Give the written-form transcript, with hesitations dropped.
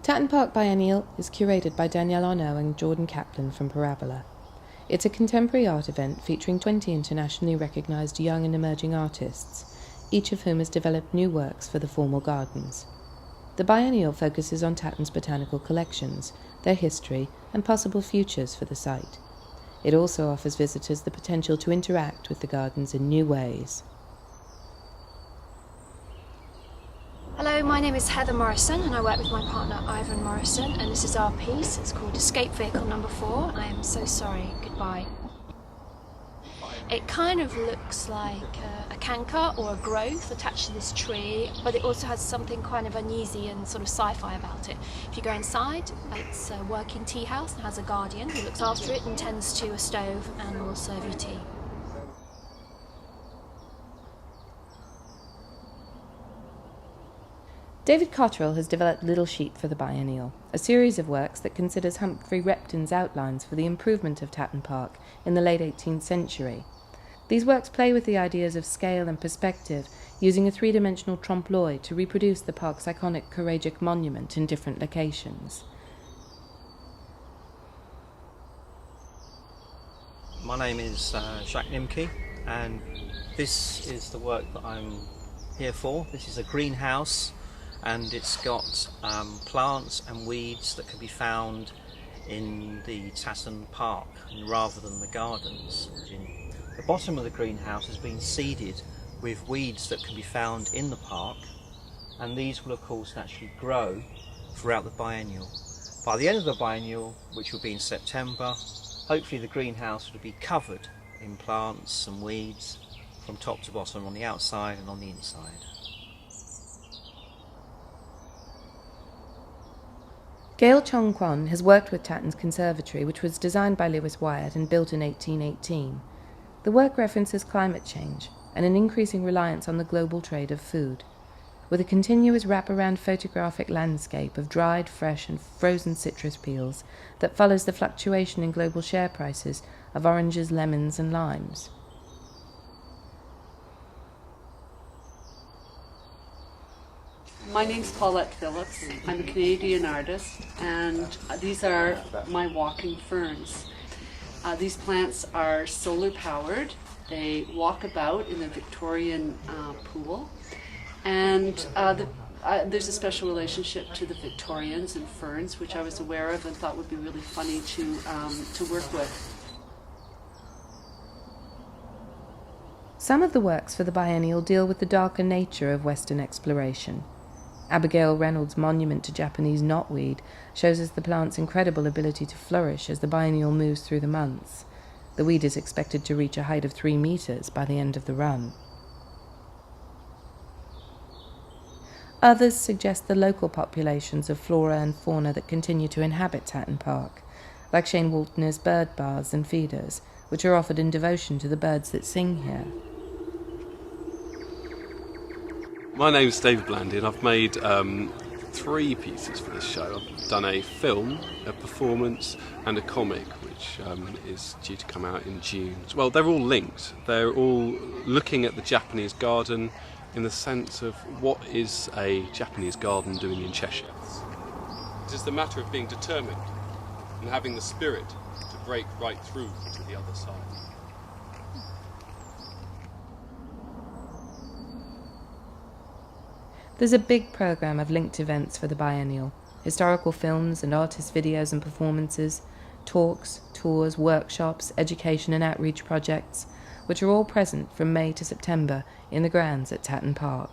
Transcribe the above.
Tatton Park Biennial is curated by Danielle Arnaud and Jordan Kaplan from Parabola. It's a contemporary art event featuring 20 internationally recognised young and emerging artists, each of whom has developed new works for the formal gardens. The biennial focuses on Tatton's botanical collections, their history, and possible futures for the site. It also offers visitors the potential to interact with the gardens in new ways. Hello, my name is Heather Morrison and I work with my partner Ivan Morrison, and this is our piece. It's called Escape Vehicle Number 4. I am so sorry, goodbye. It kind of looks like a canker or a growth attached to this tree, but it also has something kind of uneasy and sort of sci-fi about it. If you go inside, it's a working tea house and has a guardian who looks after it and tends to a stove and will serve you tea. David Cotterill has developed Little Sheep for the Biennial, a series of works that considers Humphrey Repton's outlines for the improvement of Tatton Park in the late 18th century. These works play with the ideas of scale and perspective, using a three-dimensional trompe-l'oeil to reproduce the park's iconic Couragic monument in different locations. My name is Jacques Nimke, and this is the work that I'm here for. This is a greenhouse, and it's got plants and weeds that can be found in the Tatton Park rather than the gardens. The bottom of the greenhouse has been seeded with weeds that can be found in the park, and these will of course naturally grow throughout the biennial. By the end of the biennial, which will be in September, hopefully the greenhouse will be covered in plants and weeds from top to bottom, on the outside and on the inside. Gail Chong-Kwon has worked with Chatons Conservatory, which was designed by Lewis Wyatt and built in 1818. The work references climate change and an increasing reliance on the global trade of food, with a continuous wraparound photographic landscape of dried, fresh and frozen citrus peels that follows the fluctuation in global share prices of oranges, lemons and limes. My name's Colette Phillips. I'm a Canadian artist, and these are my walking ferns. These plants are solar powered. They walk about in a Victorian pool, and there's a special relationship to the Victorians and ferns, which I was aware of and thought would be really funny to work with. Some of the works for the biennial deal with the darker nature of Western exploration. Abigail Reynolds' monument to Japanese knotweed shows us the plant's incredible ability to flourish as the biennial moves through the months. The weed is expected to reach a height of 3 meters by the end of the run. Others suggest the local populations of flora and fauna that continue to inhabit Tatton Park, like Shane Waltner's bird baths and feeders, which are offered in devotion to the birds that sing here. My name's David Blandy, and I've made 3 pieces for this show. I've done a film, a performance and a comic, which is due to come out in June. Well, they're all linked. They're all looking at the Japanese garden in the sense of what is a Japanese garden doing in Cheshire. It is the matter of being determined and having the spirit to break right through to the other side. There's a big programme of linked events for the biennial: historical films and artist videos and performances, talks, tours, workshops, education and outreach projects, which are all present from May to September in the grounds at Tatton Park.